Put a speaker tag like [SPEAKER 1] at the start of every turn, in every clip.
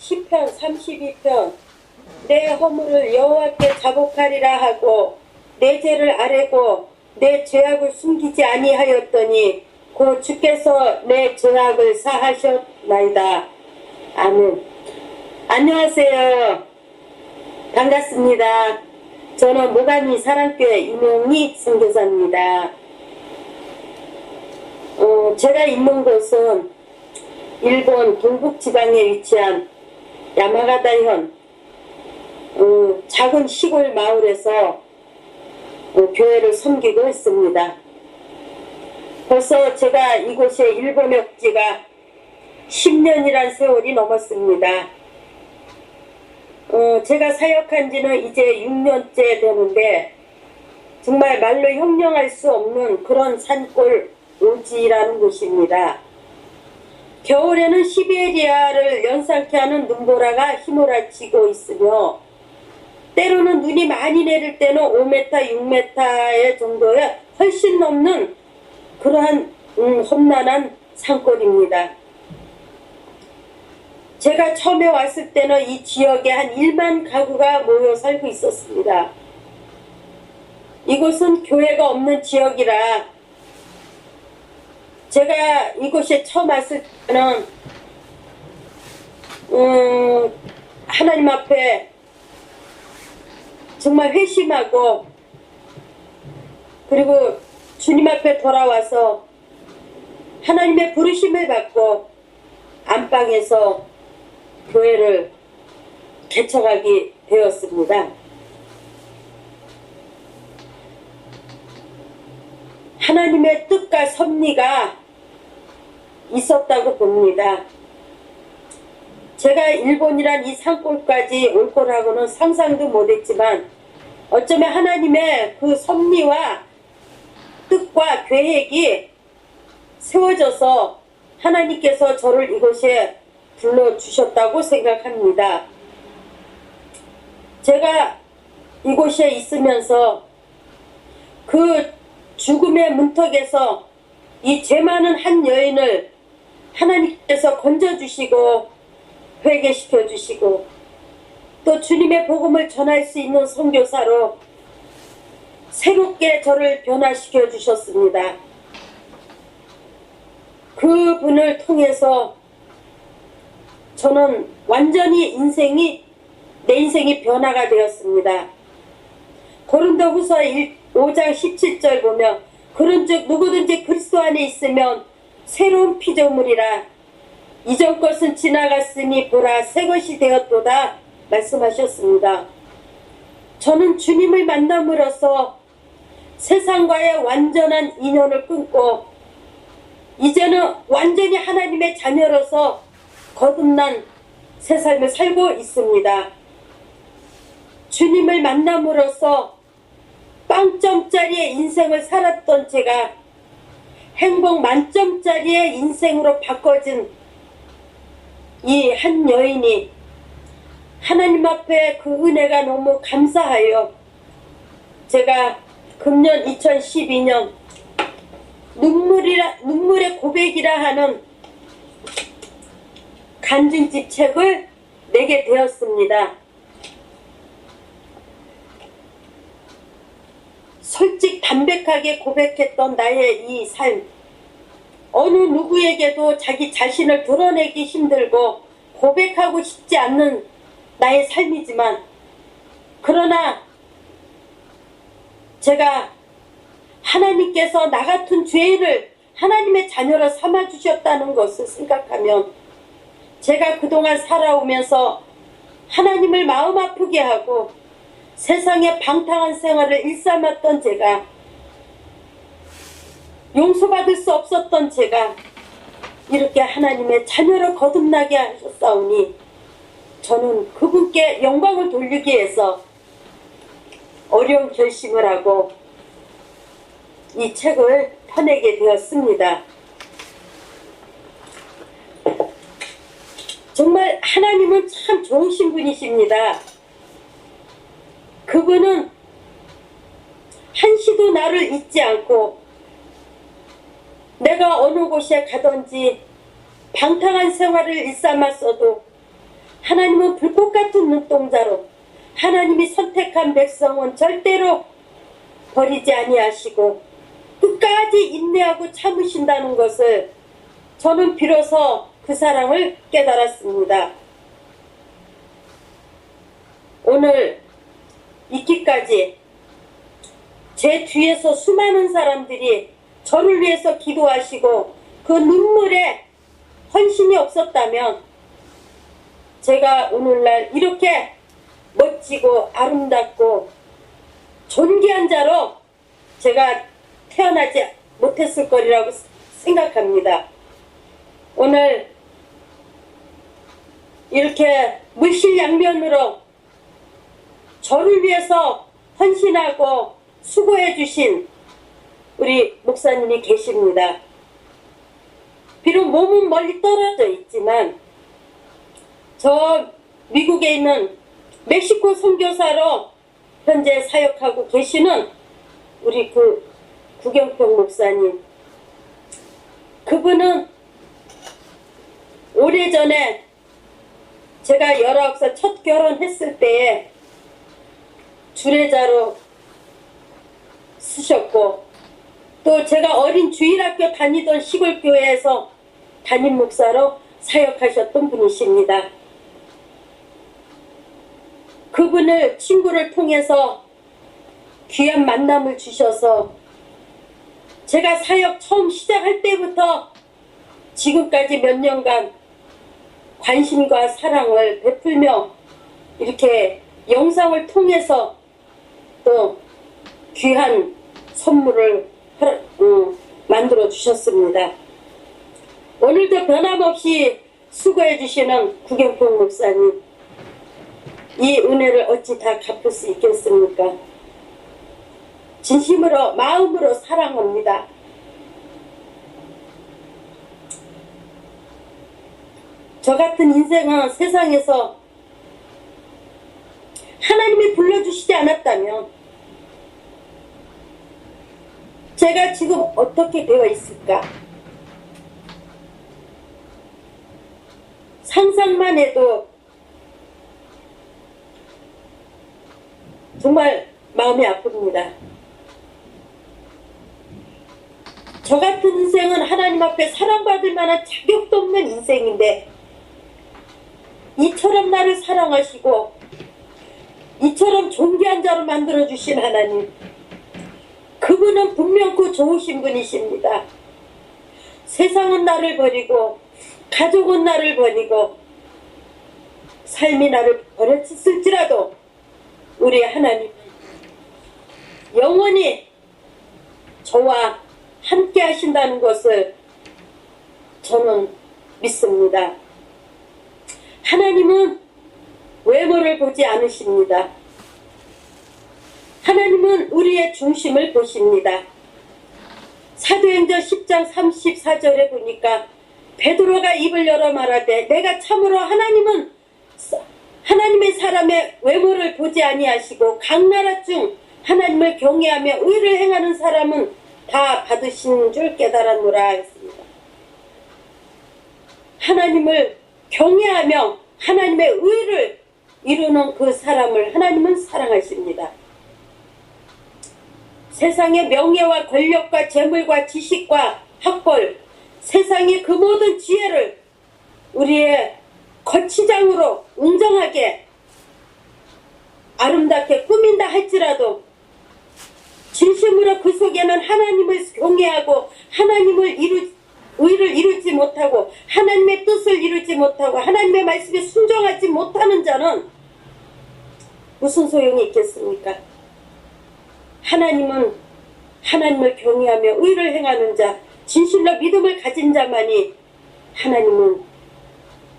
[SPEAKER 1] 시편 32편 내 허물을 여호와께 자복하리라 하고 내 죄를 아뢰고 내 죄악을 숨기지 아니하였더니 곧 주께서 내 죄악을 사하셨나이다. 아멘. 안녕하세요. 반갑습니다. 저는 모가미 사랑교회 이명희 선교사입니다. 제가 있는 곳은 일본 동북지방에 위치한 야마가다현 작은 시골 마을에서 교회를 섬기고 있습니다. 벌써 제가 이곳에 일본에 온 지가 10년이란 세월이 넘었습니다. 제가 사역한 지는 이제 6년째 되는데 정말 말로 형용할 수 없는 그런 산골 오지라는 곳입니다. 겨울에는 시베리아를 연상케 하는 눈보라가 휘몰아치고 있으며 때로는 눈이 많이 내릴 때는 5m, 6m의 정도의 훨씬 넘는 그러한 험난한 산골입니다. 제가 처음에 왔을 때는 이 지역에 한 1만 가구가 모여 살고 있었습니다. 이곳은 교회가 없는 지역이라 제가 이곳에 처음 왔을 때는 하나님 앞에 정말 회심하고 그리고 주님 앞에 돌아와서 하나님의 부르심을 받고 안방에서 교회를 개척하게 되었습니다. 하나님의 뜻과 섭리가 있었다고 봅니다. 제가 일본이란 이 산골까지 올 거라고는 상상도 못했지만 어쩌면 하나님의 그 섭리와 뜻과 계획이 세워져서 하나님께서 저를 이곳에 불러주셨다고 생각합니다. 제가 이곳에 있으면서 그 죽음의 문턱에서 이 죄 많은 한 여인을 하나님께서 건져주시고 회개시켜 주시고 또 주님의 복음을 전할 수 있는 선교사로 새롭게 저를 변화시켜 주셨습니다. 그 분을 통해서 저는 완전히 내 인생이 변화가 되었습니다. 고린도후서 5장 17절 보면 그런즉 누구든지 그리스도 안에 있으면 새로운 피조물이라 이전 것은 지나갔으니 보라 새 것이 되었도다 말씀하셨습니다. 저는 주님을 만남으로써 세상과의 완전한 인연을 끊고 이제는 완전히 하나님의 자녀로서 거듭난 새 삶을 살고 있습니다. 주님을 만남으로써 빵점짜리의 인생을 살았던 제가 행복 만점짜리의 인생으로 바꿔진 이 한 여인이 하나님 앞에 그 은혜가 너무 감사하여 제가 금년 2012년 눈물의 고백이라 하는 간증집 책을 내게 되었습니다. 솔직 담백하게 고백했던 나의 이 삶, 어느 누구에게도 자기 자신을 드러내기 힘들고 고백하고 싶지 않는 나의 삶이지만 그러나 제가 하나님께서 나 같은 죄인을 하나님의 자녀로 삼아주셨다는 것을 생각하면 제가 그동안 살아오면서 하나님을 마음 아프게 하고 세상의 방탕한 생활을 일삼았던 제가 용서받을 수 없었던 제가 이렇게 하나님의 자녀를 거듭나게 하셨사오니 저는 그분께 영광을 돌리기 위해서 어려운 결심을 하고 이 책을 펴내게 되었습니다. 정말 하나님은 참 좋으신 분이십니다. 그분은 한시도 나를 잊지 않고 내가 어느 곳에 가든지 방탕한 생활을 일삼았어도 하나님 큰 눈동자로 하나님이 선택한 백성은 절대로 버리지 아니하시고 끝까지 인내하고 참으신다는 것을 저는 비로소 그 사랑을 깨달았습니다. 오늘 있기까지 제 뒤에서 수많은 사람들이 저를 위해서 기도하시고 그 눈물에 헌신이 없었다면 제가 오늘날 이렇게 멋지고 아름답고 존귀한 자로 제가 태어나지 못했을 거리라고 생각합니다. 오늘 이렇게 물실양면으로 저를 위해서 헌신하고 수고해 주신 우리 목사님이 계십니다. 비록 몸은 멀리 떨어져 있지만 저 미국에 있는 멕시코 선교사로 현재 사역하고 계시는 우리 그 구경평 목사님, 그분은 오래전에 제가 19살 첫 결혼했을 때에 주례자로 쓰셨고 또 제가 어린 주일학교 다니던 시골교회에서 담임 목사로 사역하셨던 분이십니다. 그분을 친구를 통해서 귀한 만남을 주셔서 제가 사역 처음 시작할 때부터 지금까지 몇 년간 관심과 사랑을 베풀며 이렇게 영상을 통해서 또 귀한 선물을 만들어 주셨습니다. 오늘도 변함없이 수고해 주시는 구경평 목사님, 이 은혜를 어찌 다 갚을 수 있겠습니까? 진심으로 마음으로 사랑합니다. 저 같은 인생은 세상에서 하나님이 불러주시지 않았다면 제가 지금 어떻게 되어 있을까? 상상만 해도 정말 마음이 아픕니다. 저 같은 인생은 하나님 앞에 사랑받을 만한 자격도 없는 인생인데 이처럼 나를 사랑하시고 이처럼 존귀한 자로 만들어주신 하나님, 그분은 분명코 좋으신 분이십니다. 세상은 나를 버리고 가족은 나를 버리고 삶이 나를 버렸을지라도 우리 하나님은 영원히 저와 함께 하신다는 것을 저는 믿습니다. 하나님은 외모를 보지 않으십니다. 하나님은 우리의 중심을 보십니다. 사도행전 10장 34절에 보니까 베드로가 입을 열어 말하되 내가 참으로 하나님의 사람의 외모를 보지 아니하시고 각 나라 중 하나님을 경외하며 의를 행하는 사람은 다 받으신 줄 깨달았노라 했습니다. 하나님을 경외하며 하나님의 의를 이루는 그 사람을 하나님은 사랑하십니다. 세상의 명예와 권력과 재물과 지식과 학벌, 세상의 그 모든 지혜를 우리의 거치장으로 웅장하게 아름답게 꾸민다 할지라도 진심으로 그 속에는 하나님을 경외하고 하나님을 의를 이루지 못하고 하나님의 뜻을 이루지 못하고 하나님의 말씀에 순종하지 못하는 자는 무슨 소용이 있겠습니까? 하나님은 하나님을 경외하며 의를 행하는 자, 진실로 믿음을 가진 자만이 하나님은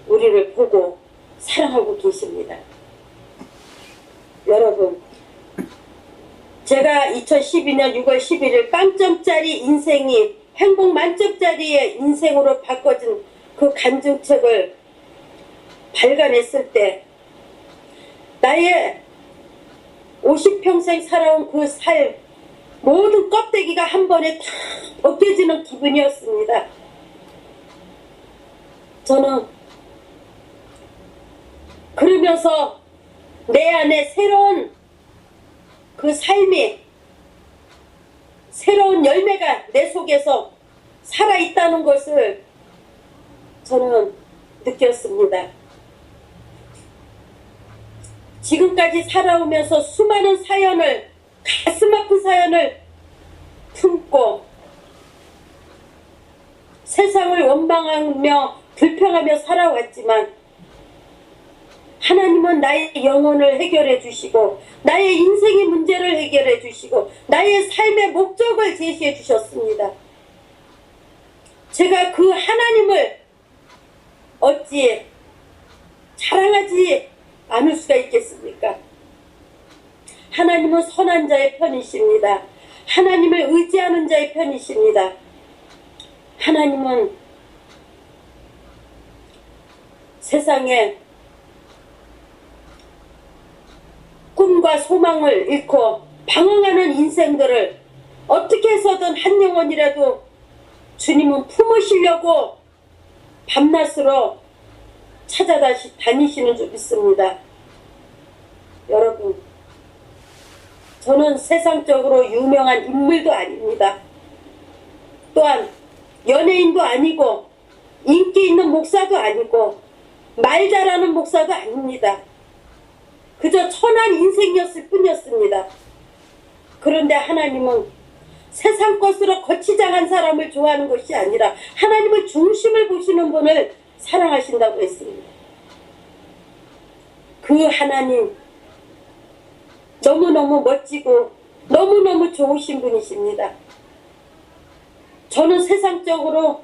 [SPEAKER 1] 우리를 보고 사랑하고 계십니다. 여러분, 제가 2012년 6월 11일 빵점짜리 인생이 행복 만점짜리의 인생으로 바꿔진 그 간증책을 발간했을 때 나의 50평생 살아온 그 삶 모든 껍데기가 한 번에 다 벗겨지는 기분이었습니다. 저는 그러면서 내 안에 새로운 그 삶이, 새로운 열매가 내 속에서 살아있다는 것을 저는 느꼈습니다. 지금까지 살아오면서 수많은 사연을, 가슴 아픈 사연을 품고 세상을 원망하며 불평하며 살아왔지만 하나님은 나의 영혼을 해결해 주시고 나의 인생의 문제를 해결해 주시고 나의 삶의 목적을 제시해 주셨습니다. 제가 그 하나님을 어찌 자랑하지 않을 수가 있겠습니까? 하나님은 선한 자의 편이십니다. 하나님을 의지하는 자의 편이십니다. 하나님은 세상에 꿈과 소망을 잃고 방황하는 인생들을 어떻게 해서든 한 영혼이라도 주님은 품으시려고 밤낮으로 찾아다니시는 줄 믿습니다. 여러분, 저는 세상적으로 유명한 인물도 아닙니다. 또한 연예인도 아니고 인기 있는 목사도 아니고 말 잘하는 목사도 아닙니다. 그저 천한 인생이었을 뿐이었습니다. 그런데 하나님은 세상 것으로 거치장한 사람을 좋아하는 것이 아니라 하나님의 중심을 보시는 분을 사랑하신다고 했습니다. 그 하나님 너무너무 멋지고 너무너무 좋으신 분이십니다. 저는 세상적으로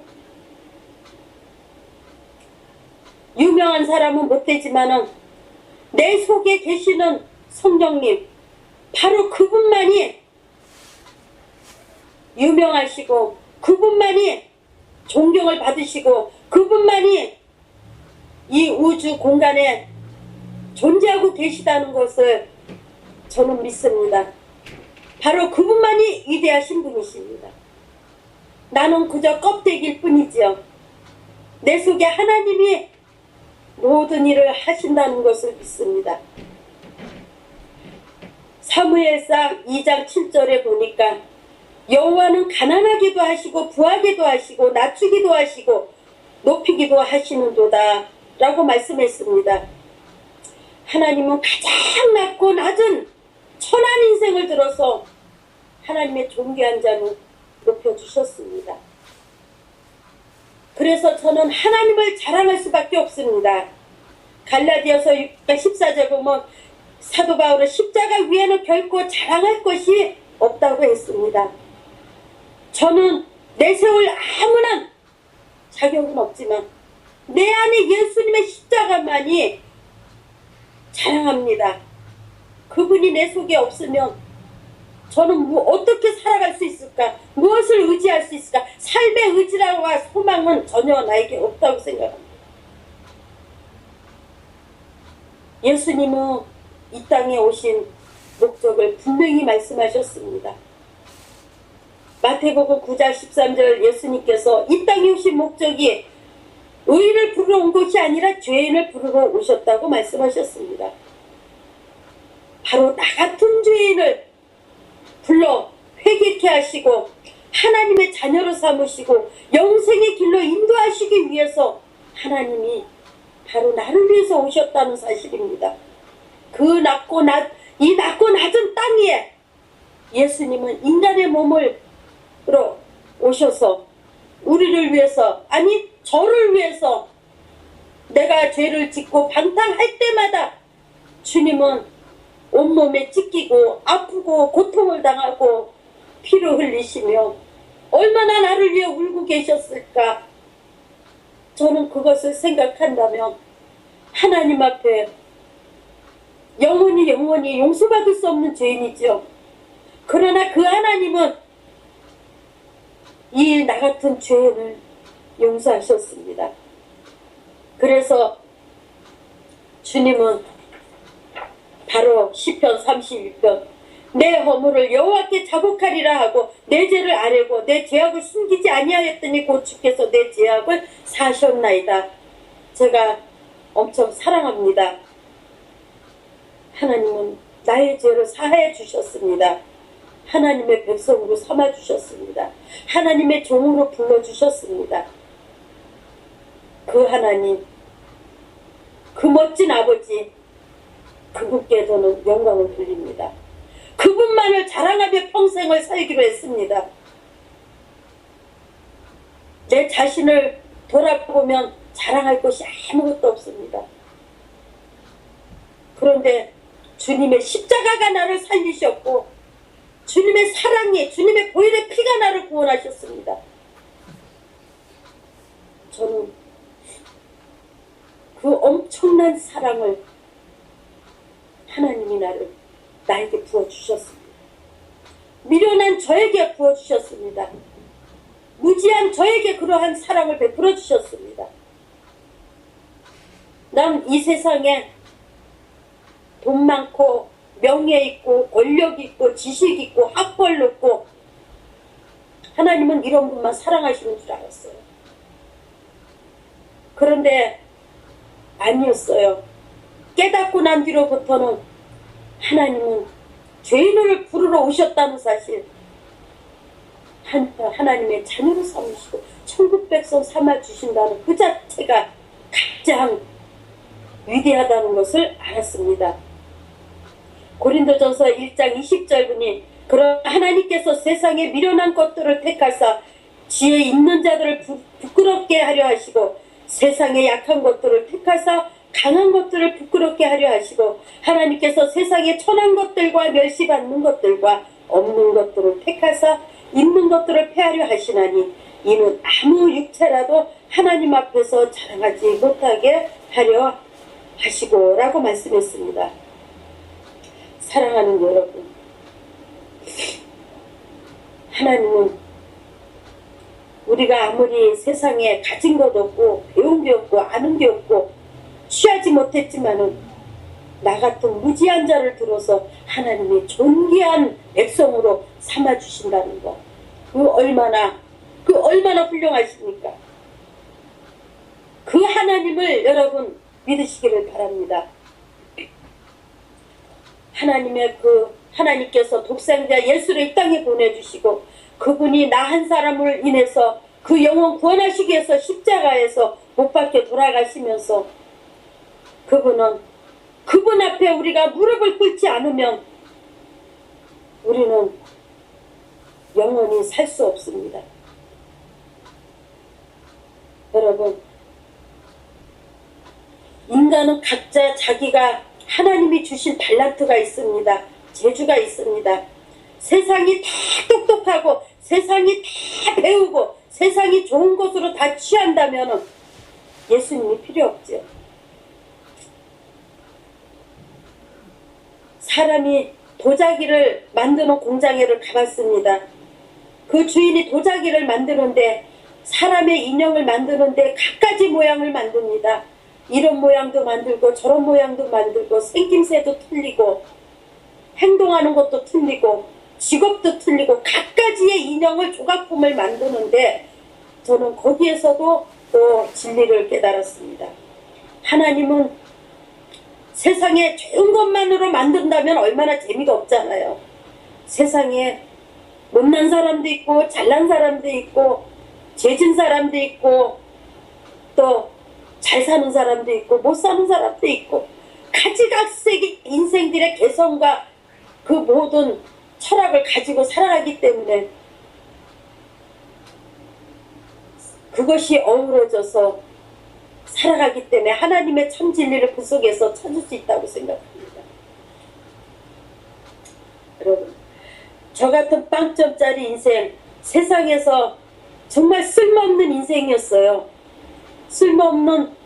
[SPEAKER 1] 유명한 사람은 못되지만은 내 속에 계시는 성령님, 바로 그분만이 유명하시고 그분만이 존경을 받으시고 그분만이 이 우주 공간에 존재하고 계시다는 것을 저는 믿습니다. 바로 그분만이 위대하신 분이십니다. 나는 그저 껍데기일 뿐이지요. 내 속에 하나님이 모든 일을 하신다는 것을 믿습니다. 사무엘상 2장 7절에 보니까 여호와는 가난하게도 하시고 부하게도 하시고 낮추기도 하시고 높이기도 하시는도다 라고 말씀했습니다. 하나님은 가장 낮고 낮은 천한 인생을 들어서 하나님의 존귀한 자로 높여주셨습니다. 그래서 저는 하나님을 자랑할 수밖에 없습니다. 갈라디아서 6장 14절 보면 사도 바울은 십자가 위에는 결코 자랑할 것이 없다고 했습니다. 저는 내세울 아무런 자격은 없지만 내 안에 예수님의 십자가만이 자랑합니다. 그분이 내 속에 없으면 저는 어떻게 살아갈 수 있을까? 무엇을 의지할 수 있을까? 삶의 의지와 소망은 전혀 나에게 없다고 생각합니다. 예수님은 이 땅에 오신 목적을 분명히 말씀하셨습니다. 마태복음 9장 13절 예수님께서 이 땅에 오신 목적이 의인을 부르러 온 것이 아니라 죄인을 부르러 오셨다고 말씀하셨습니다. 바로 나 같은 죄인을 불러 회개케 하시고 하나님의 자녀로 삼으시고 영생의 길로 인도하시기 위해서 하나님이 바로 나를 위해서 오셨다는 사실입니다. 이 낮고 낮은 땅 위에 예수님은 인간의 몸으로 오셔서 우리를 위해서, 아니 저를 위해서 내가 죄를 짓고 방탕할 때마다 주님은 온몸에 찢기고 아프고 고통을 당하고 피를 흘리시며 얼마나 나를 위해 울고 계셨을까. 저는 그것을 생각한다면 하나님 앞에 영원히 용서받을 수 없는 죄인이죠. 그러나 그 하나님은 이 나 같은 죄인을 용서하셨습니다. 그래서 주님은 바로 시편 31편 내 허물을 여호와께 자복하리라 하고 내 죄를 아뢰고 내 죄악을 숨기지 아니하였더니 곧 주께서 내 죄악을 사셨나이다. 제가 엄청 사랑합니다. 하나님은 나의 죄를 사하여 주셨습니다. 하나님의 백성으로 삼아 주셨습니다. 하나님의 종으로 불러주셨습니다. 그 하나님, 그 멋진 아버지, 그분께 저는 영광을 돌립니다. 그분만을 자랑하며 평생을 살기로 했습니다. 내 자신을 돌아보면 자랑할 것이 아무것도 없습니다. 그런데 주님의 십자가가 나를 살리셨고 주님의 사랑이, 주님의 보혈의 피가 나를 구원하셨습니다. 저는 그 엄청난 사랑을 하나님이 나에게 부어주셨습니다. 미련한 저에게 부어주셨습니다. 무지한 저에게 그러한 사랑을 베풀어 주셨습니다. 난 이 세상에 돈 많고 명예 있고 권력 있고 지식 있고 학벌 높고 하나님은 이런 분만 사랑하시는 줄 알았어요. 그런데 아니었어요. 깨닫고 난 뒤로부터는 하나님은 죄인을 부르러 오셨다는 사실, 하나님의 자녀로 삼으시고 천국 백성 삼아 주신다는 그 자체가 가장 위대하다는 것을 알았습니다. 고린도전서 1장 20절분이 그러나 하나님께서 세상의 미련한 것들을 택하사 지혜 있는 자들을 부끄럽게 하려 하시고 세상의 약한 것들을 택하사 강한 것들을 부끄럽게 하려 하시고 하나님께서 세상의 천한 것들과 멸시받는 것들과 없는 것들을 택하사 있는 것들을 폐하려 하시나니 이는 아무 육체라도 하나님 앞에서 자랑하지 못하게 하려 하시고 라고 말씀했습니다. 사랑하는 여러분, 하나님은 우리가 아무리 세상에 가진 것 없고 배운 게 없고 아는 게 없고 취하지 못했지만은 나 같은 무지한 자를 들어서 하나님이 존귀한 백성으로 삼아주신다는 것, 그 얼마나 훌륭하십니까? 그 하나님을 여러분 믿으시기를 바랍니다. 하나님께서 독생자 예수를 이 땅에 보내주시고 그분이 나 한 사람을 인해서 그 영혼 구원하시기 위해서 십자가에서 못 박혀 돌아가시면서 그분 앞에 우리가 무릎을 꿇지 않으면 우리는 영원히 살 수 없습니다. 여러분, 인간은 각자 자기가 하나님이 주신 달란트가 있습니다. 재주가 있습니다. 세상이 다 똑똑하고 세상이 다 배우고 세상이 좋은 것으로 다 취한다면 예수님이 필요 없죠. 사람이 도자기를 만드는 공장에를 가봤습니다. 그 주인이 도자기를 만드는데 사람의 인형을 만드는데 갖가지 모양을 만듭니다. 이런 모양도 만들고 저런 모양도 만들고 생김새도 틀리고 행동하는 것도 틀리고 직업도 틀리고 갖가지의 인형을 조각품을 만드는데 저는 거기에서도 또 진리를 깨달았습니다. 하나님은 세상에 좋은 것만으로 만든다면 얼마나 재미가 없잖아요. 세상에 못난 사람도 있고 잘난 사람도 있고 죄진 사람도 있고 또 잘 사는 사람도 있고 못 사는 사람도 있고 가지각색의 인생들의 개성과 그 모든 철학을 가지고 살아가기 때문에 그것이 어우러져서 살아가기 때문에 하나님의 참 진리를 그 속에서 찾을 수 있다고 생각합니다. 여러분, 저 같은 빵점짜리 인생, 세상에서 정말 쓸모없는 인생이었어요. 쓸모없는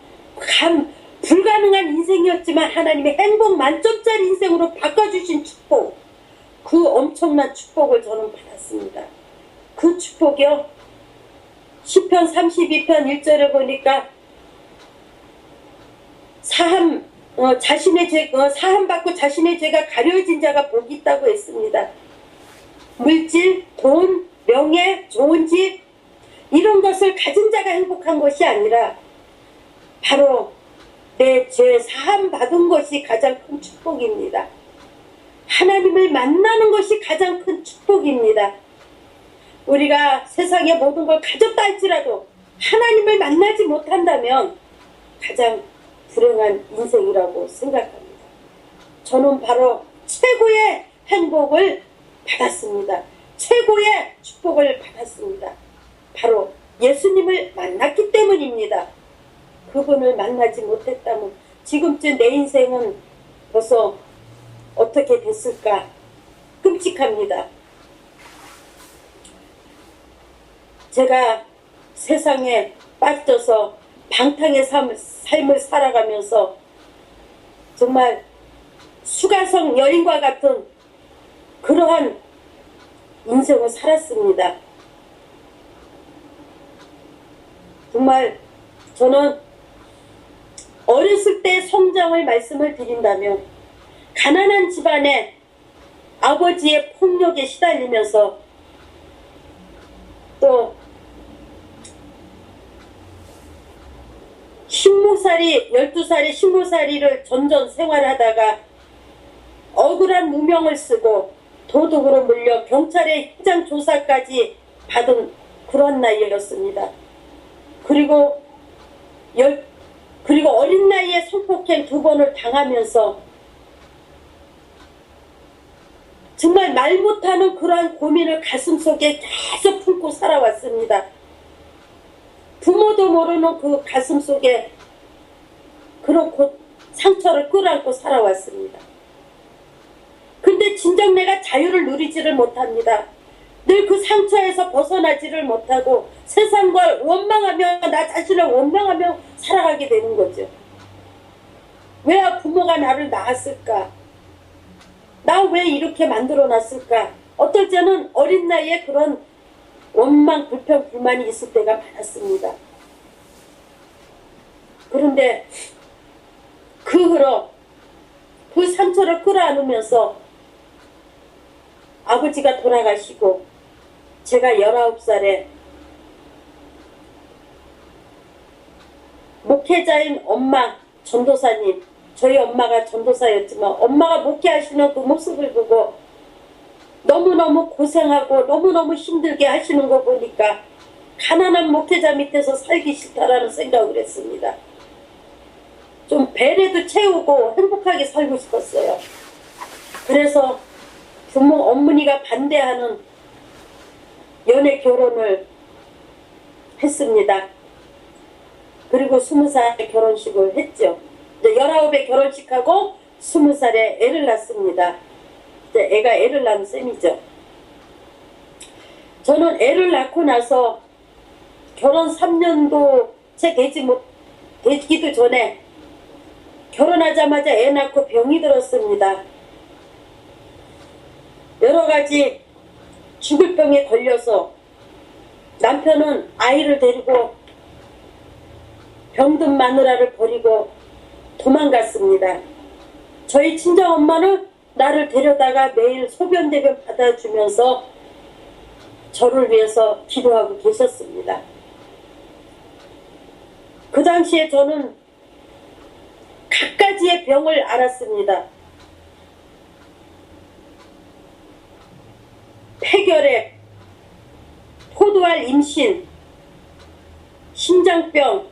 [SPEAKER 1] 불가능한 인생이었지만 하나님의 행복 만점짜리 인생으로 바꿔주신 축복, 그 엄청난 축복을 저는 받았습니다. 그 축복이요, 시편 32편 1절에 보니까 사함받고 자신의 죄가 가려진 자가 복이 있다고 했습니다. 물질, 돈, 명예, 좋은 집 이런 것을 가진 자가 행복한 것이 아니라 바로 내 죄 사함 받은 것이 가장 큰 축복입니다. 하나님을 만나는 것이 가장 큰 축복입니다. 우리가 세상의 모든 걸 가졌다 할지라도 하나님을 만나지 못한다면 가장 불행한 인생이라고 생각합니다. 저는 바로 최고의 행복을 받았습니다. 최고의 축복을 받았습니다. 바로 예수님을 만났기 때문입니다. 그분을 만나지 못했다면 지금쯤 내 인생은 벌써 어떻게 됐을까 끔찍합니다. 제가 세상에 빠져서 방탕의 삶을 살아가면서 정말 수가성 여인과 같은 그러한 인생을 살았습니다. 정말 저는 어렸을 때 성장을 말씀을 드린다면 가난한 집안에 아버지의 폭력에 시달리면서 또 12살이 15살이를 전전 생활하다가 억울한 누명을 쓰고 도둑으로 물려 경찰의 현장 조사까지 받은 그런 나이였습니다. 그리고 어린 나이에 성폭행 2번을 당하면서 정말 말 못하는 그러한 고민을 가슴속에 계속 품고 살아왔습니다. 부모도 모르는 그 가슴속에 그런 상처를 끌어안고 살아왔습니다. 근데 진정 내가 자유를 누리지를 못합니다. 늘 그 상처에서 벗어나지를 못하고 세상과 원망하며 나 자신을 원망하며 살아가게 되는 거죠. 왜 부모가 나를 낳았을까? 나 왜 이렇게 만들어놨을까? 어떨 때는 어린 나이에 그런 원망, 불평, 불만이 있을 때가 많았습니다. 그런데 그 후로 그 상처를 끌어안으면서 아버지가 돌아가시고 제가 19살에 목회자인 엄마, 전도사님, 저희 엄마가 전도사였지만 엄마가 목회하시는 그 모습을 보고 너무너무 고생하고 너무너무 힘들게 하시는 거 보니까 가난한 목회자 밑에서 살기 싫다라는 생각을 했습니다. 좀 배라도 채우고 행복하게 살고 싶었어요. 그래서 부모 어머니가 반대하는 연애 결혼을 했습니다. 그리고 20살에 결혼식을 했죠. 19에 결혼식하고 20살에 애를 낳습니다. 애가 애를 낳은 셈이죠. 저는 애를 낳고 나서 결혼 3년도 채 되기도 전에 결혼하자마자 애 낳고 병이 들었습니다. 여러가지 죽을 병에 걸려서 남편은 아이를 데리고 병든 마누라를 버리고 도망갔습니다. 저희 친정엄마는 나를 데려다가 매일 소변대변 받아주면서 저를 위해서 기도하고 계셨습니다. 그 당시에 저는 갖가지의 병을 앓았습니다. 폐결핵, 포도알 임신, 심장병,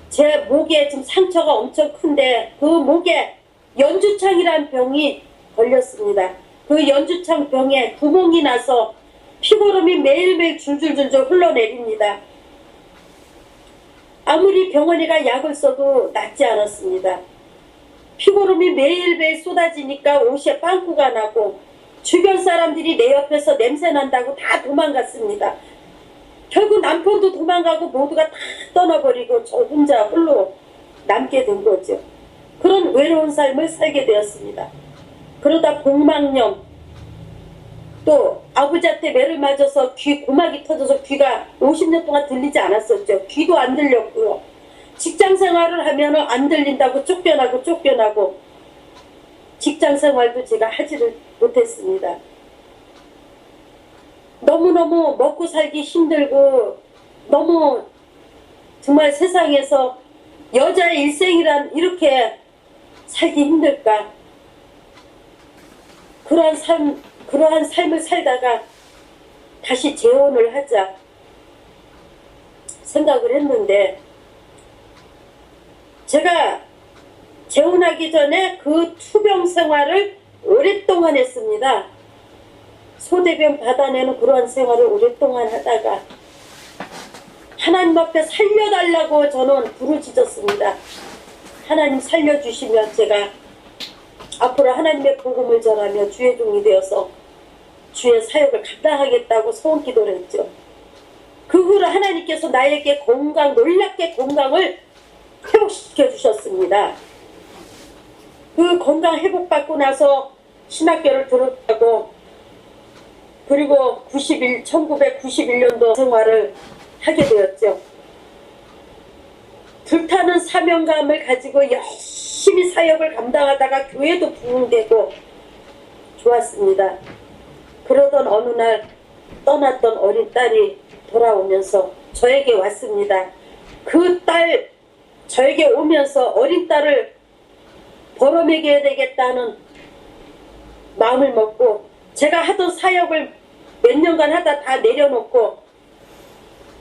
[SPEAKER 1] 제 목에 지금 상처가 엄청 큰데 그 목에 연주창이라는 병이 걸렸습니다. 그 연주창 병에 구멍이 나서 피고름이 매일매일 줄줄줄줄 흘러내립니다. 아무리 병원에가 약을 써도 낫지 않았습니다. 피고름이 매일매일 쏟아지니까 옷에 빵꾸가 나고 주변 사람들이 내 옆에서 냄새 난다고 다 도망갔습니다. 결국 남편도 도망가고 모두가 다 떠나버리고 저 혼자 홀로 남게 된 거죠. 그런 외로운 삶을 살게 되었습니다. 그러다 복막염, 또 아버지한테 매를 맞아서 귀 고막이 터져서 귀가 50년 동안 들리지 않았었죠. 귀도 안 들렸고요. 직장생활을 하면 안 들린다고 쫓겨나고 직장생활도 제가 하지를 못했습니다. 너무너무 먹고 살기 힘들고 너무 정말 세상에서 여자의 일생이란 이렇게 살기 힘들까? 그러한 삶을 살다가 다시 재혼을 하자 생각을 했는데, 제가 재혼하기 전에 그 투병 생활을 오랫동안 했습니다. 소대변 받아내는 그러한 생활을 오랫동안 하다가 하나님 앞에 살려달라고 저는 부르짖었습니다. 하나님 살려주시면 제가 앞으로 하나님의 복음을 전하며 주의 종이 되어서 주의 사역을 감당하겠다고 소원 기도를 했죠. 그 후로 하나님께서 나에게 놀랍게 건강을 회복시켜 주셨습니다. 그 건강 회복받고 나서 신학교를 졸업하고, 그리고 1991년도 생활을 하게 되었죠. 불타는 사명감을 가지고 열심히 사역을 감당하다가 교회도 부흥되고 좋았습니다. 그러던 어느 날 떠났던 어린 딸이 돌아오면서 저에게 왔습니다. 그 딸 저에게 오면서 어린 딸을 벌어먹여야 되겠다는 마음을 먹고, 제가 하던 사역을 몇 년간 하다 다 내려놓고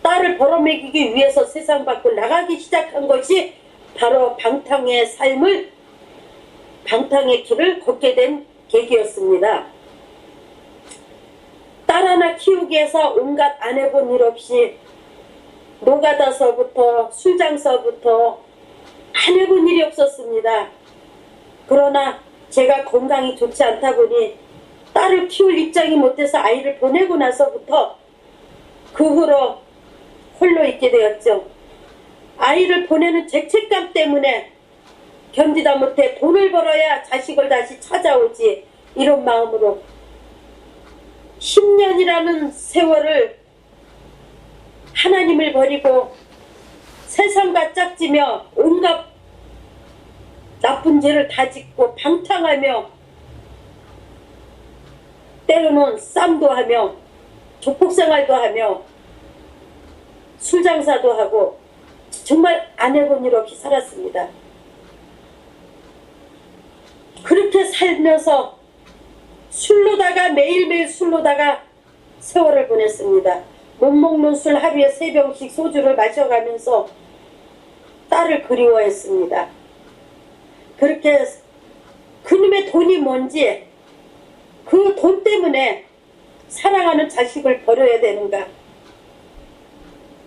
[SPEAKER 1] 딸을 벌어먹이기 위해서 세상 밖을 나가기 시작한 것이 바로 방탕의 길을 걷게 된 계기였습니다. 딸 하나 키우기 위해서 온갖 안 해본 일 없이 노가다서부터 술장서부터 안 해본 일이 없었습니다. 그러나 제가 건강이 좋지 않다 보니 딸을 키울 입장이 못해서 아이를 보내고 나서부터 그 후로 홀로 있게 되었죠. 아이를 보내는 죄책감 때문에 견디다 못해 돈을 벌어야 자식을 다시 찾아오지, 이런 마음으로 10년이라는 세월을 하나님을 버리고 세상과 짝지며 온갖 나쁜 죄를 다 짓고 방탕하며 때로는 쌈도 하며 조폭생활도 하며 술장사도 하고 정말 안 해본 일 없이 살았습니다. 그렇게 살면서 매일매일 술로다가 세월을 보냈습니다. 못 먹는 술 하루에 3병씩 소주를 마셔가면서 딸을 그리워했습니다. 그렇게 그놈의 돈이 뭔지, 그 돈 때문에 사랑하는 자식을 버려야 되는가?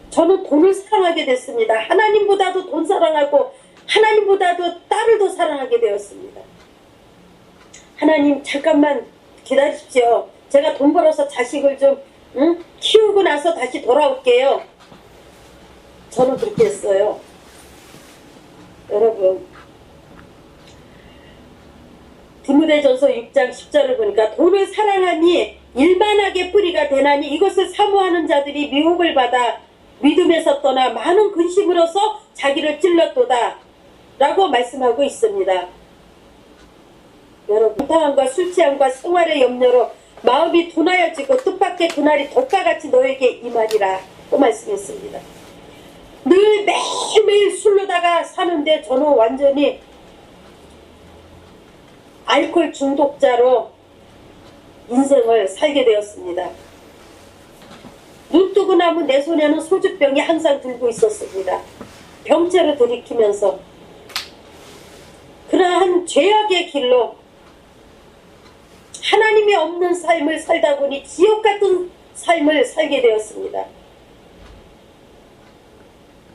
[SPEAKER 1] 저는 돈을 사랑하게 됐습니다. 하나님보다도 돈 사랑하고 하나님보다도 딸을 더 사랑하게 되었습니다. 하나님 잠깐만 기다리십시오. 제가 돈 벌어서 자식을 좀 키우고 나서 다시 돌아올게요. 저는 그렇게 했어요. 여러분, 디모데전서 6장 10절을 보니까 돈을 사랑하니 일만하게 뿌리가 되나니 이것을 사모하는 자들이 미혹을 받아 믿음에서 떠나 많은 근심으로서 자기를 찔렀도다 라고 말씀하고 있습니다. 여러분, 방탕함과 술취함과 생활의 염려로 마음이 둔하여지고 뜻밖의 그날이 독가같이 너에게 임하리라 또 말씀했습니다. 늘 매일매일 술로다가 사는데 저는 완전히 알코올 중독자로 인생을 살게 되었습니다. 눈 뜨고 나면 내 손에는 소주병이 항상 들고 있었습니다. 병째로 들이키면서 그러한 죄악의 길로 하나님이 없는 삶을 살다 보니 지옥 같은 삶을 살게 되었습니다.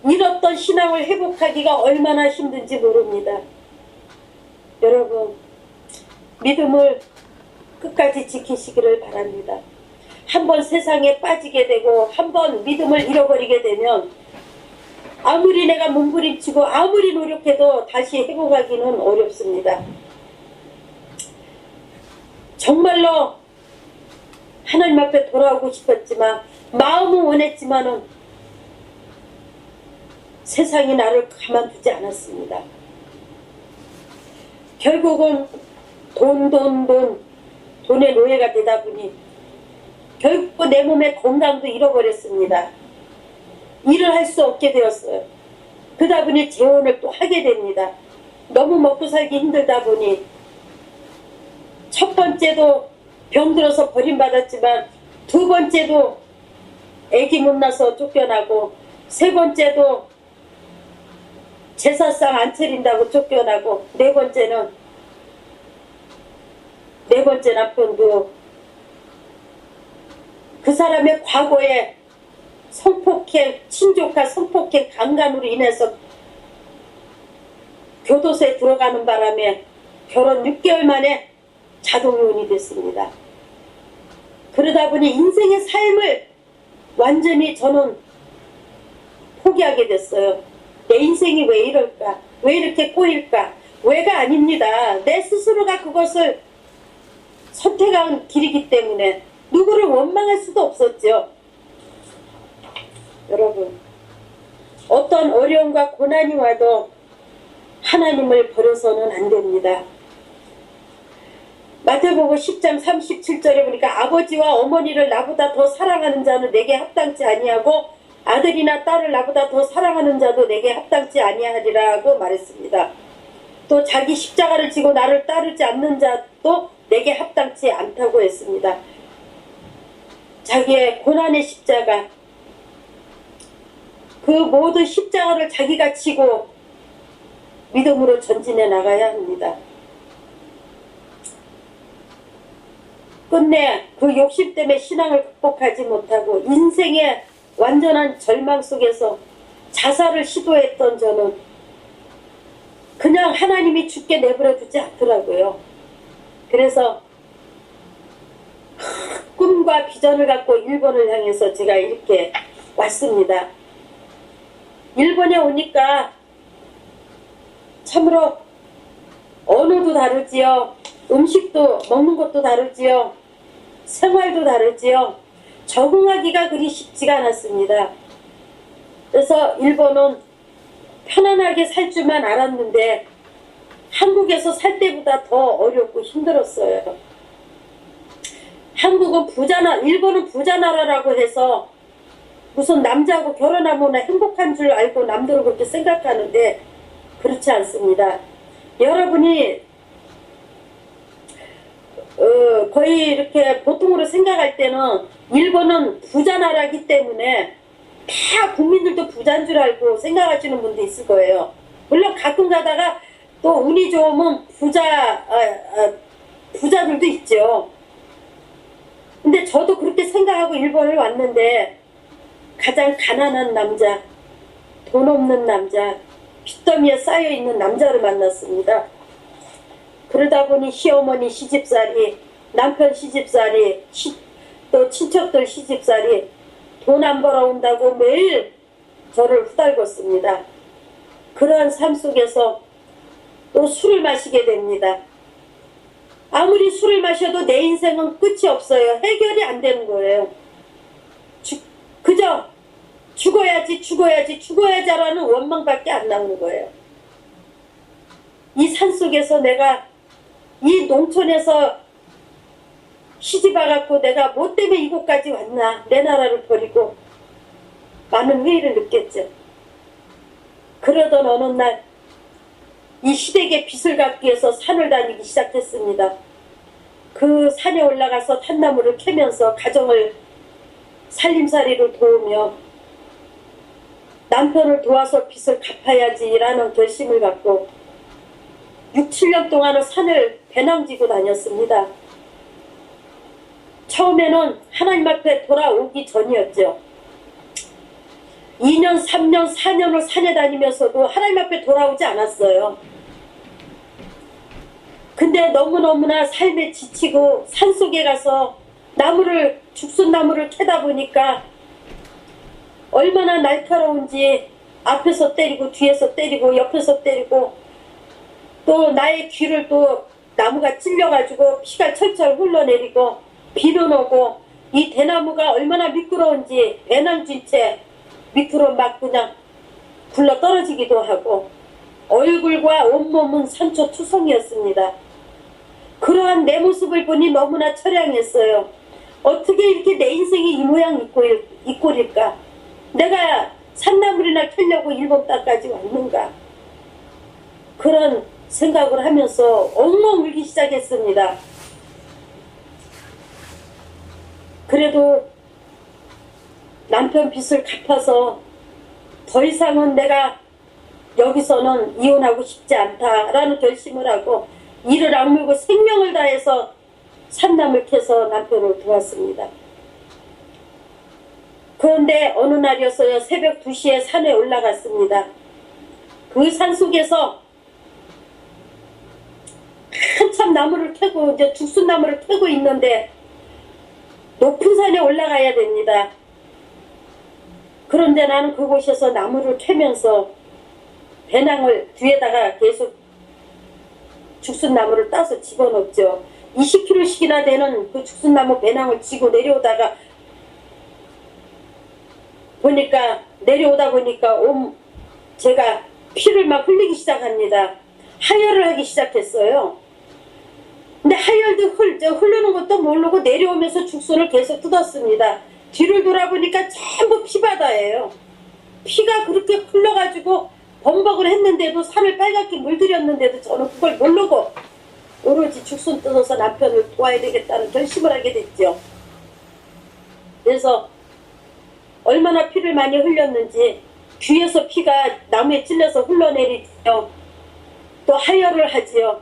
[SPEAKER 1] 잃었던 신앙을 회복하기가 얼마나 힘든지 모릅니다. 여러분, 믿음을 끝까지 지키시기를 바랍니다. 한번 세상에 빠지게 되고 한번 믿음을 잃어버리게 되면 아무리 내가 몸부림치고 아무리 노력해도 다시 회복하기는 어렵습니다. 정말로 하나님 앞에 돌아오고 싶었지만, 마음은 원했지만은 세상이 나를 가만두지 않았습니다. 결국은 돈의 노예가 되다 보니 결국 내 몸의 건강도 잃어버렸습니다. 일을 할 수 없게 되었어요. 그러다 보니 재혼을 또 하게 됩니다. 너무 먹고 살기 힘들다 보니 첫 번째도 병들어서 버림받았지만 두 번째도 애기 못 낳아서 쫓겨나고 세 번째도 제사상 안 차린다고 쫓겨나고 네 번째 남편도 그 사람의 과거에 성폭행, 친족과 성폭행 강간으로 인해서 교도소에 들어가는 바람에 결혼 6개월 만에 자동이혼이 됐습니다. 그러다 보니 인생의 삶을 완전히 저는 포기하게 됐어요. 내 인생이 왜 이럴까? 왜 이렇게 꼬일까? 왜가 아닙니다. 내 스스로가 그것을 선택한 길이기 때문에 누구를 원망할 수도 없었죠. 여러분, 어떤 어려움과 고난이 와도 하나님을 버려서는 안 됩니다. 마태복음 10장 37절에 보니까 아버지와 어머니를 나보다 더 사랑하는 자는 내게 합당치 아니하고 아들이나 딸을 나보다 더 사랑하는 자도 내게 합당치 아니하리라고 말했습니다. 또 자기 십자가를 지고 나를 따르지 않는 자도 내게 합당치 않다고 했습니다. 자기의 고난의 십자가, 그 모든 십자가를 자기가 지고 믿음으로 전진해 나가야 합니다. 끝내 그 욕심 때문에 신앙을 극복하지 못하고 인생의 완전한 절망 속에서 자살을 시도했던 저는 그냥 하나님이 죽게 내버려 두지 않더라고요. 그래서 꿈과 비전을 갖고 일본을 향해서 제가 이렇게 왔습니다. 일본에 오니까 참으로 언어도 다르지요. 음식도 먹는 것도 다르지요. 생활도 다르지요. 적응하기가 그리 쉽지가 않았습니다. 그래서 일본은 편안하게 살 줄만 알았는데 한국에서 살 때보다 더 어렵고 힘들었어요. 일본은 부자 나라라고 해서 무슨 남자하고 결혼하면 행복한 줄 알고 남들은 그렇게 생각하는데 그렇지 않습니다. 여러분이 거의 이렇게 보통으로 생각할 때는 일본은 부자 나라이기 때문에 다 국민들도 부자인 줄 알고 생각하시는 분도 있을 거예요. 물론 가끔 가다가 또 운이 좋으면 부자들도 있죠. 근데 저도 그렇게 생각하고 일본을 왔는데 가장 가난한 남자, 돈 없는 남자, 빚더미에 쌓여있는 남자를 만났습니다. 그러다 보니 시어머니 시집살이, 남편 시집살이, 또 친척들 시집살이 돈 안 벌어온다고 매일 저를 후달궜습니다. 그러한 삶 속에서 또 술을 마시게 됩니다. 아무리 술을 마셔도 내 인생은 끝이 없어요. 해결이 안 되는 거예요. 그저 죽어야지라는 원망밖에 안 나오는 거예요. 이 산속에서 내가 이 농촌에서 시집와갖고 내가 뭐 때문에 이곳까지 왔나, 내 나라를 버리고 많은 회의를 느꼈죠. 그러던 어느 날 이 시댁의 빚을 갚기 위해서 산을 다니기 시작했습니다. 그 산에 올라가서 탄나무를 캐면서 가정을 살림살이를 도우며 남편을 도와서 빚을 갚아야지라는 결심을 갖고 6, 7년 동안은 산을 배낭지고 다녔습니다. 처음에는 하나님 앞에 돌아오기 전이었죠. 2년, 3년, 4년을 산에 다니면서도 하나님 앞에 돌아오지 않았어요. 근데 너무너무나 삶에 지치고 산속에 가서 죽순나무를 캐다 보니까 얼마나 날카로운지 앞에서 때리고 뒤에서 때리고 옆에서 때리고 또 나의 귀를 또 나무가 찔려가지고 피가 철철 흘러내리고 비는 오고 이 대나무가 얼마나 미끄러운지 배낭진 채 밑으로 막 그냥 굴러 떨어지기도 하고 얼굴과 온몸은 상처투성이었습니다. 그러한 내 모습을 보니 너무나 처량했어요. 어떻게 이렇게 내 인생이 이 모양 이 꼴일까? 내가 산나물이나 캐려고 일본 땅까지 왔는가. 그런 생각을 하면서 엉엉 울기 시작했습니다. 그래도 남편 빚을 갚아서 더 이상은 내가 여기서는 이혼하고 싶지 않다라는 결심을 하고 이를 악물고 생명을 다해서 산나물 캐서 남편을 도왔습니다. 그런데 어느 날이었어요. 새벽 2시에 산에 올라갔습니다. 그 산속에서 한참 나무를 캐고 이제 죽순나무를 캐고 있는데 높은 산에 올라가야 됩니다. 그런데 나는 그곳에서 나무를 캐면서 배낭을 뒤에다가 계속 죽순나무를 따서 집어넣었죠. 20kg씩이나 되는 그 죽순나무 배낭을 지고 내려오다가 내려오다 보니까 제가 피를 막 흘리기 시작합니다. 하혈을 하기 시작했어요. 근데 하혈도 흐르는 것도 모르고 내려오면서 죽순을 계속 뜯었습니다. 뒤를 돌아보니까 전부 피바다예요. 피가 그렇게 흘러가지고 범벅을 했는데도 산을 빨갛게 물들였는데도 저는 그걸 모르고 오로지 죽순 뜯어서 남편을 도와야 되겠다는 결심을 하게 됐죠. 그래서 얼마나 피를 많이 흘렸는지 귀에서 피가 나무에 찔려서 흘러내리죠. 또 하혈을 하지요.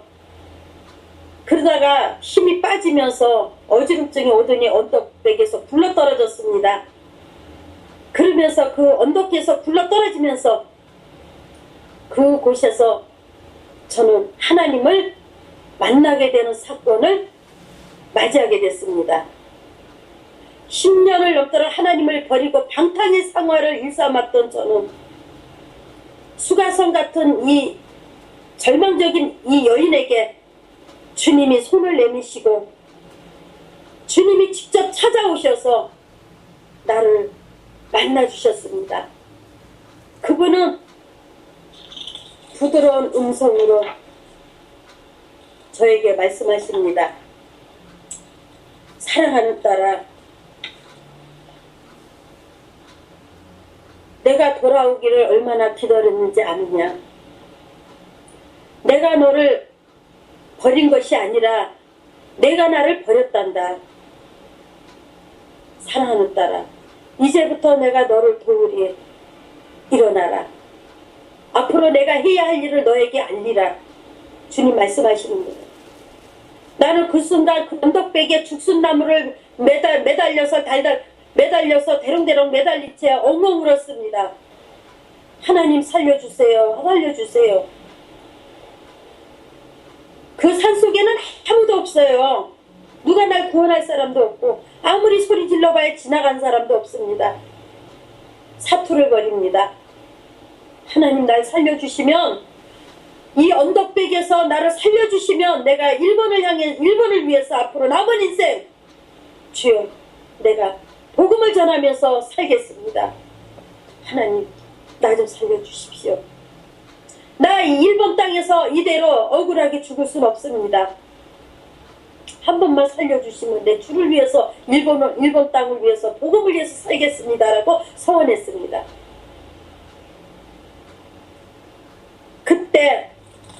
[SPEAKER 1] 그러다가 힘이 빠지면서 어지럼증이 오더니 언덕백에서 굴러떨어졌습니다. 그러면서 그 언덕에서 굴러떨어지면서 그곳에서 저는 하나님을 만나게 되는 사건을 맞이하게 됐습니다. 10년을 넘도록 하나님을 버리고 방탕의 생활을 일삼았던 저는 수가성 같은 이 절망적인 이 여인에게 주님이 손을 내미시고 주님이 직접 찾아오셔서 나를 만나주셨습니다. 그분은 부드러운 음성으로 저에게 말씀하십니다. 사랑하는 딸아, 내가 돌아오기를 얼마나 기다렸는지 아느냐. 내가 너를 버린 것이 아니라 내가 나를 버렸단다. 사랑하는 딸아, 이제부터 내가 너를 도우리. 일어나라. 앞으로 내가 해야 할 일을 너에게 알리라. 주님 말씀하시는 거예요. 나는 그 순간 그 언덕백에 죽순나무를 매달려서 대롱대롱 매달린 채 엉엉 울었습니다. 하나님 살려주세요. 살려주세요. 그 산속에는 아무도 없어요. 누가 날 구원할 사람도 없고 아무리 소리 질러봐야 지나간 사람도 없습니다. 사투를 벌입니다. 하나님 날 살려주시면, 이 언덕백에서 나를 살려주시면 내가 일본을 위해서 앞으로 남은 인생 주여 내가 복음을 전하면서 살겠습니다. 하나님 나 좀 살려주십시오. 나 이 일본 땅에서 이대로 억울하게 죽을 수는 없습니다. 한 번만 살려주시면 내 주를 위해서 일본 땅을 위해서 복음을 위해서 살겠습니다라고 서원했습니다. 그때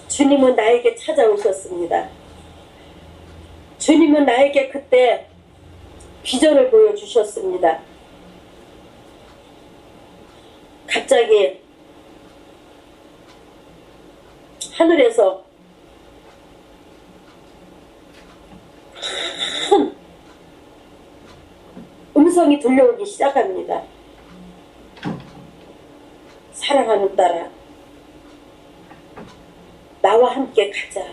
[SPEAKER 1] 주님은 나에게 찾아오셨습니다. 주님은 나에게 그때 비전을 보여주셨습니다. 갑자기 하늘에서 큰 음성이 들려오기 시작합니다. 사랑하는 딸아, 나와 함께 가자.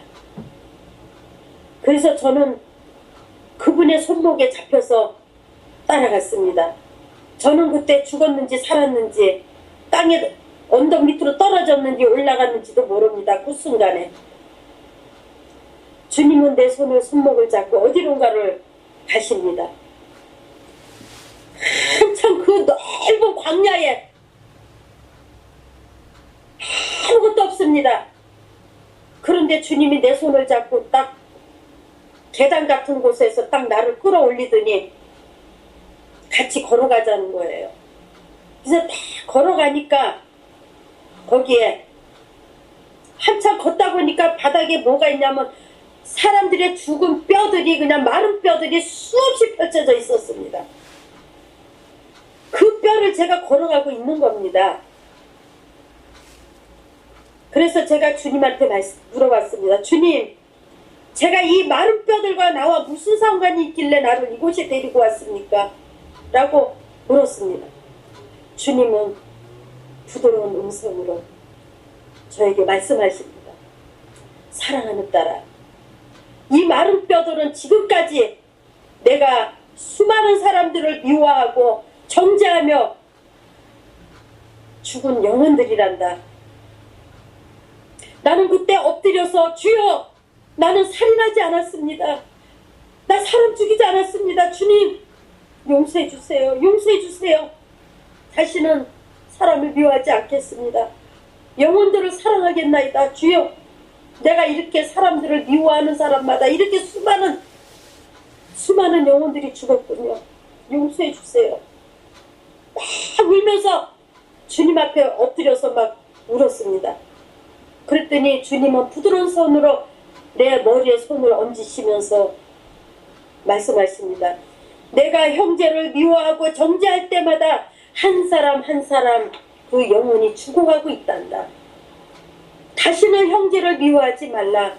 [SPEAKER 1] 그래서 저는 그분의 손목에 잡혀서 따라갔습니다. 저는 그때 죽었는지 살았는지 땅에 언덕 밑으로 떨어졌는지 올라갔는지도 모릅니다. 그 순간에 주님은 내 손목을 잡고 어디론가를 가십니다. 한참 그 넓은 광야에 아무것도 없습니다. 그런데 주님이 내 손을 잡고 딱 계단 같은 곳에서 딱 나를 끌어올리더니 같이 걸어가자는 거예요. 그래서 다 걸어가니까 거기에 한참 걷다 보니까 바닥에 뭐가 있냐면 사람들의 죽은 뼈들이, 그냥 마른 뼈들이 수없이 펼쳐져 있었습니다. 그 뼈를 제가 걸어가고 있는 겁니다. 그래서 제가 주님한테 물어봤습니다. 주님, 제가 이 마른 뼈들과 나와 무슨 상관이 있길래 나를 이곳에 데리고 왔습니까? 라고 물었습니다. 주님은 부드러운 음성으로 저에게 말씀하십니다. 사랑하는 딸아, 이 마른 뼈들은 지금까지 내가 수많은 사람들을 미워하고 정죄하며 죽은 영혼들이란다. 나는 그때 엎드려서 주여, 나는 살인하지 않았습니다. 나 사람 죽이지 않았습니다. 주님, 용서해 주세요. 용서해 주세요. 다시는 사람을 미워하지 않겠습니다. 영혼들을 사랑하겠나이다. 주여, 내가 이렇게 사람들을 미워하는 사람마다 이렇게 수많은 영혼들이 죽었군요. 용서해 주세요. 막 울면서 주님 앞에 엎드려서 막 울었습니다. 그랬더니 주님은 부드러운 손으로 내 머리에 손을 얹으시면서 말씀하십니다. 내가 형제를 미워하고 정죄할 때마다 한 사람 한 사람 그 영혼이 죽어가고 있단다. 다시는 형제를 미워하지 말라.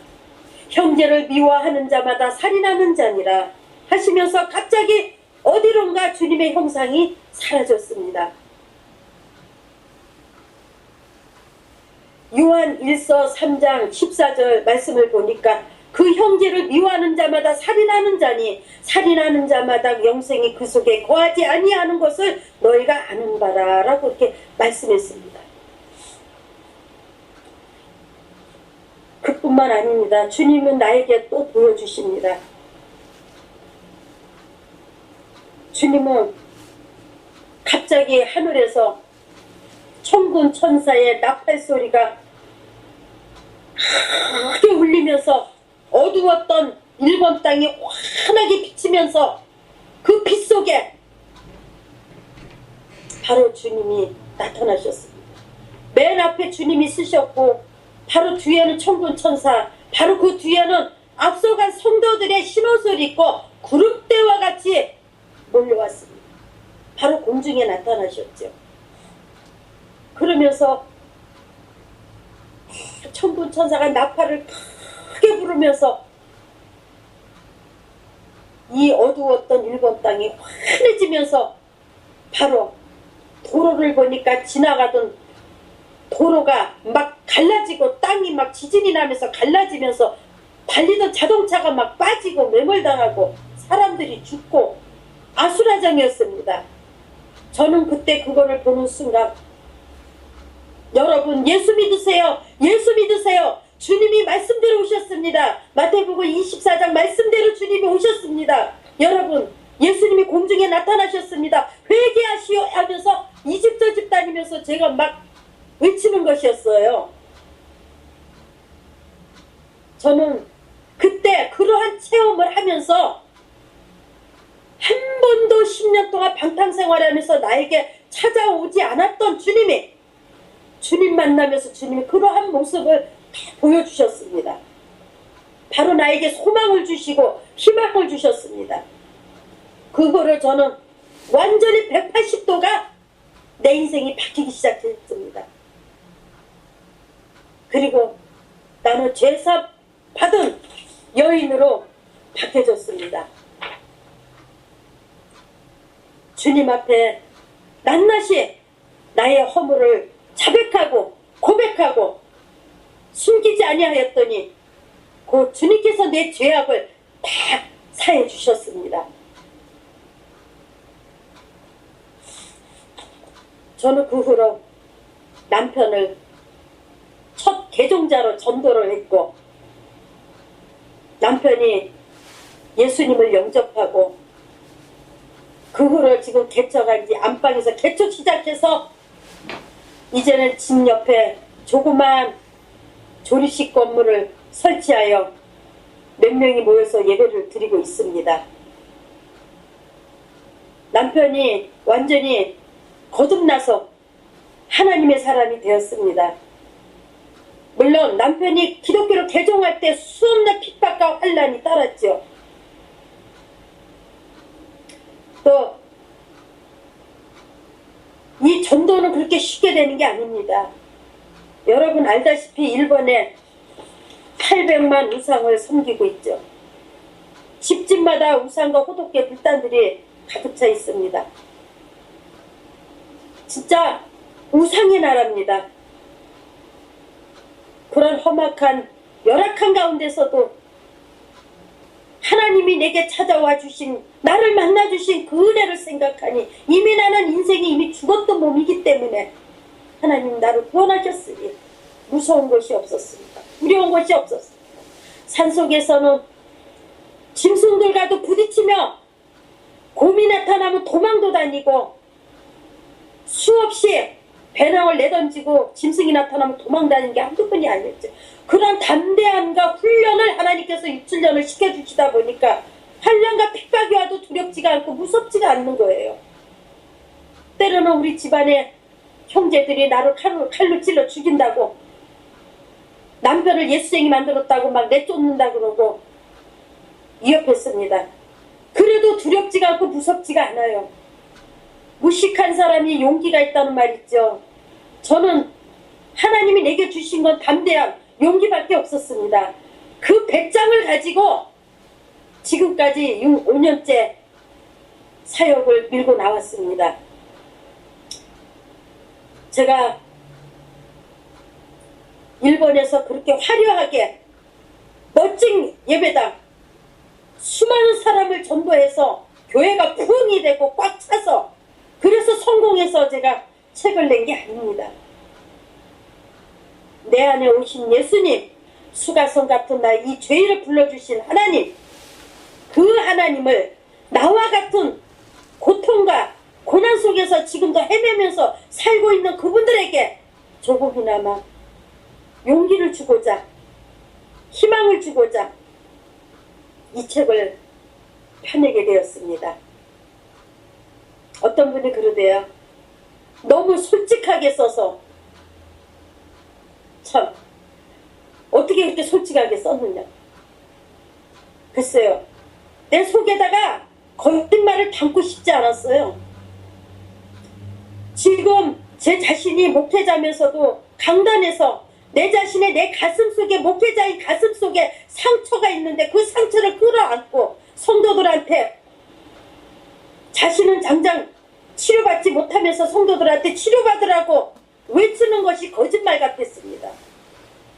[SPEAKER 1] 형제를 미워하는 자마다 살인하는 자니라 하시면서 갑자기 어디론가 주님의 형상이 사라졌습니다. 요한 1서 3장 14절 말씀을 보니까 그 형제를 미워하는 자마다 살인하는 자니 살인하는 자마다 영생이 그 속에 거하지 아니하는 것을 너희가 아는 바라 라고 이렇게 말씀했습니다. 그뿐만 아닙니다. 주님은 나에게 또 보여주십니다. 주님은 갑자기 하늘에서 천군 천사의 나팔 소리가 크게 울리면서 어두웠던 일본 땅이 환하게 비치면서 그 빛 속에 바로 주님이 나타나셨습니다. 맨 앞에 주님이 쓰셨고 바로 뒤에는 천군 천사, 바로 그 뒤에는 앞서간 성도들의 신옷을 입고 구름대와 같이 몰려왔습니다. 바로 공중에 나타나셨죠. 그러면서 천군 천사가 나팔을 크게 부르면서 이 어두웠던 일본 땅이 환해지면서 바로 도로를 보니까 지나가던 도로가 막 갈라지고 땅이 막 지진이 나면서 갈라지면서 달리던 자동차가 막 빠지고 매몰당하고 사람들이 죽고 아수라장이었습니다. 저는 그때 그거를 보는 순간 여러분 예수 믿으세요. 예수 믿으세요. 주님이 말씀대로 오셨습니다. 마태복음 24장 말씀대로 주님이 오셨습니다. 여러분 예수님이 공중에 나타나셨습니다. 회개하시오 하면서 이 집 저 집 다니면서 제가 막 외치는 것이었어요. 저는 그때 그러한 체험을 하면서 한 번도 10년 동안 방탕생활하면서 나에게 찾아오지 않았던 주님이 주님 만나면서 주님이 그러한 모습을 다 보여주셨습니다. 바로 나에게 소망을 주시고 희망을 주셨습니다. 그거를 저는 완전히 180도가 내 인생이 바뀌기 시작했습니다. 그리고 나는 죄사 받은 여인으로 바뀌어졌습니다. 주님 앞에 낱낱이 나의 허물을 자백하고 고백하고 숨기지 아니하였더니 그 주님께서 내 죄악을 다 사해 주셨습니다. 저는 그 후로 남편을 첫 개종자로 전도를 했고 남편이 예수님을 영접하고 그 후로 지금 개척한 지 안방에서 개척 시작해서 이제는 집 옆에 조그만 조리식 건물을 설치하여 몇 명이 모여서 예배를 드리고 있습니다. 남편이 완전히 거듭나서 하나님의 사람이 되었습니다. 물론 남편이 기독교를 개종할 때 수없는 핍박과 환난이 따랐죠. 또 이 전도는 그렇게 쉽게 되는 게 아닙니다. 여러분 알다시피 일본에 800만 우상을 섬기고 있죠. 집집마다 우상과 호독계 불단들이 가득 차 있습니다. 진짜 우상의 나라입니다. 그런 험악한 열악한 가운데서도 하나님이 내게 찾아와 주신, 나를 만나 주신 그 은혜를 생각하니 이미 나는 인생이 이미 죽었던 몸이기 때문에 하나님 나를 구원하셨으니 무서운 것이 없었습니다. 두려운 것이 없었습니다. 산속에서는 짐승들과도 부딪히며 곰이 나타나면 도망도 다니고 수없이 배낭을 내던지고 짐승이 나타나면 도망다니는 게 한두 번이 아니었죠. 그런 담대함과 훈련을 하나님께서 6~7년을 시켜주시다 보니까 환난과 핍박이 와도 두렵지가 않고 무섭지가 않는 거예요. 때로는 우리 집안의 형제들이 나를 칼로 찔러 죽인다고, 남편을 예수쟁이 만들었다고 막 내쫓는다 그러고 위협했습니다. 그래도 두렵지가 않고 무섭지가 않아요. 무식한 사람이 용기가 있다는 말 있죠. 저는 하나님이 내게 주신 건 담대함, 용기밖에 없었습니다. 그 배짱을 가지고 지금까지 5년째 사역을 밀고 나왔습니다. 제가 일본에서 그렇게 화려하게 멋진 예배당, 수많은 사람을 전도해서 교회가 부흥이 되고 꽉 차서, 그래서 성공해서 제가 책을 낸 게 아닙니다. 내 안에 오신 예수님, 수가성 같은 나 이 죄인을 불러주신 하나님, 그 하나님을 나와 같은 고통과 고난 속에서 지금도 헤매면서 살고 있는 그분들에게 조금이나마 용기를 주고자, 희망을 주고자 이 책을 펴내게 되었습니다. 어떤 분이 그러대요. 너무 솔직하게 써서, 참 어떻게 그렇게 솔직하게 썼느냐. 글쎄요, 내 속에다가 거짓말을 담고 싶지 않았어요. 지금 제 자신이 목회자면서도 강단에서 내 자신의 내 가슴 속에, 목회자의 가슴 속에 상처가 있는데 그 상처를 끌어안고 성도들한테, 자신은 당장 치료받지 못하면서 성도들한테 치료받으라고 외치는 것이 거짓말 같았습니다.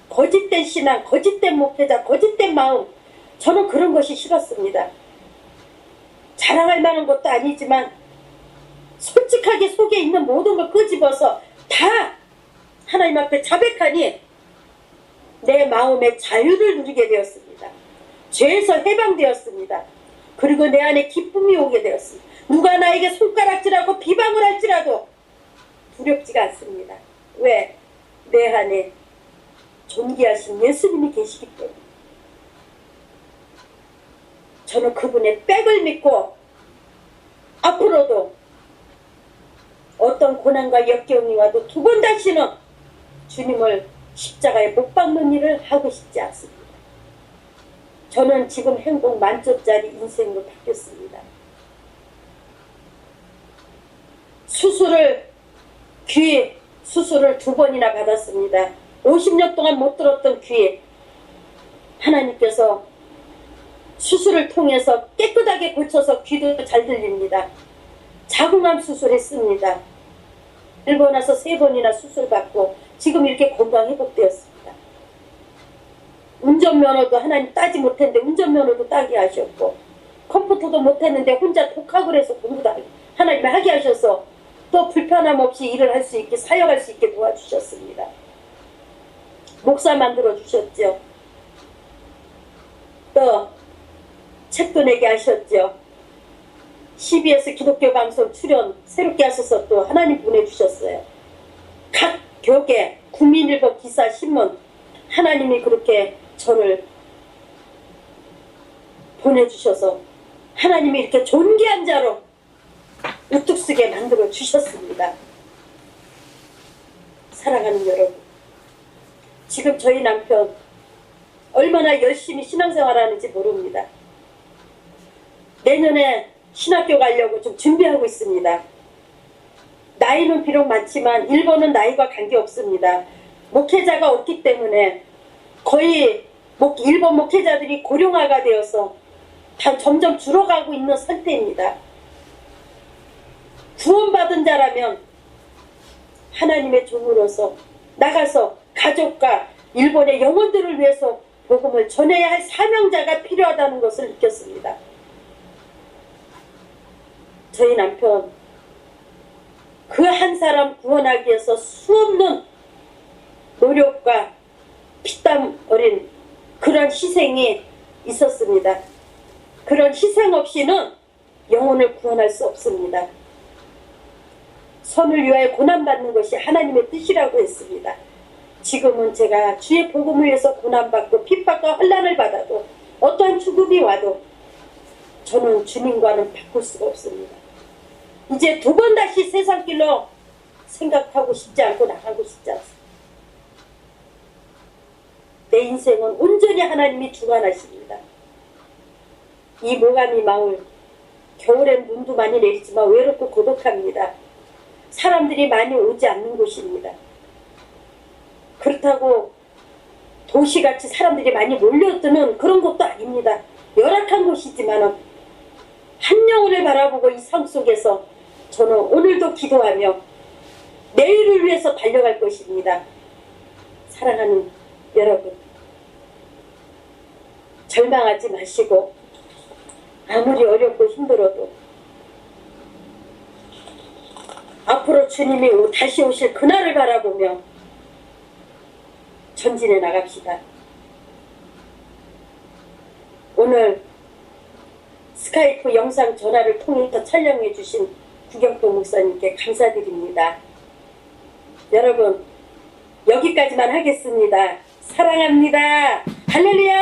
[SPEAKER 1] 거짓된 신앙, 거짓된 목회자, 거짓된 마음, 저는 그런 것이 싫었습니다. 자랑할 만한 것도 아니지만 솔직하게 속에 있는 모든 걸 끄집어서 다 하나님 앞에 자백하니 내 마음의 자유를 누리게 되었습니다. 죄에서 해방되었습니다. 그리고 내 안에 기쁨이 오게 되었습니다. 누가 나에게 손가락질하고 비방을 할지라도 두렵지가 않습니다. 왜? 내 안에 존귀하신 예수님이 계시기 때문에. 저는 그분의 백을 믿고 앞으로도 어떤 고난과 역경이 와도 두 번 다시는 주님을 십자가에 못 박는 일을 하고 싶지 않습니다. 저는 지금 행복 만점짜리 인생으로 바뀌었습니다. 귀 수술을 2번이나 받았습니다. 50년 동안 못 들었던 귀, 하나님께서 수술을 통해서 깨끗하게 고쳐서 귀도 잘 들립니다. 자궁암 수술했습니다. 일본 와서 3번이나 수술받고 지금 이렇게 건강 회복되었습니다. 운전면허도 하나님 따지 못했는데 운전면허도 따게 하셨고, 컴퓨터도 못했는데 혼자 독학을 해서 공부도 하나님이 하게 하셔서 또 불편함 없이 일을 할 수 있게, 사역할 수 있게 도와주셨습니다. 목사 만들어 주셨죠. 또 책도 내게 하셨죠. CBS 기독교 방송 출연 새롭게 하셔서 또 하나님 보내주셨어요. 각 격에 국민일보 기사 신문, 하나님이 그렇게 저를 보내주셔서 하나님이 이렇게 존귀한 자로 우뚝 서게 만들어 주셨습니다. 사랑하는 여러분, 지금 저희 남편 얼마나 열심히 신앙생활하는지 모릅니다. 내년에 신학교 가려고 좀 준비하고 있습니다. 나이는 비록 많지만 일본은 나이가 관계없습니다. 목회자가 없기 때문에 거의 일본 목회자들이 고령화가 되어서 점점 줄어가고 있는 상태입니다. 구원받은 자라면 하나님의 종으로서 나가서 가족과 일본의 영혼들을 위해서 복음을 전해야 할 사명자가 필요하다는 것을 느꼈습니다. 저희 남편 그 한 사람 구원하기 위해서 수없는 노력과 피땀 어린 그런 희생이 있었습니다. 그런 희생 없이는 영혼을 구원할 수 없습니다. 선을 위하여 고난받는 것이 하나님의 뜻이라고 했습니다. 지금은 제가 주의 복음을 위해서 고난받고 핍박과 환난을 받아도 어떠한 죽음이 와도 저는 주님과는 바꿀 수가 없습니다. 이제 두 번 다시 세상 길로 생각하고 싶지 않고 나가고 싶지 않습니다. 내 인생은 온전히 하나님이 주관하십니다. 이 모가미 마을 겨울엔 눈도 많이 내리지만 외롭고 고독합니다. 사람들이 많이 오지 않는 곳입니다. 그렇다고 도시같이 사람들이 많이 몰려드는 그런 곳도 아닙니다. 열악한 곳이지만 한 영혼을 바라보고 이 삶 속에서 저는 오늘도 기도하며 내일을 위해서 달려갈 것입니다. 사랑하는 여러분, 절망하지 마시고 아무리 어렵고 힘들어도 앞으로 주님이 다시 오실 그날을 바라보며 전진해 나갑시다. 오늘 스카이프 영상 전화를 통해서 촬영해 주신 구경동 목사님께 감사드립니다. 여러분, 여기까지만 하겠습니다. 사랑합니다. 할렐루야!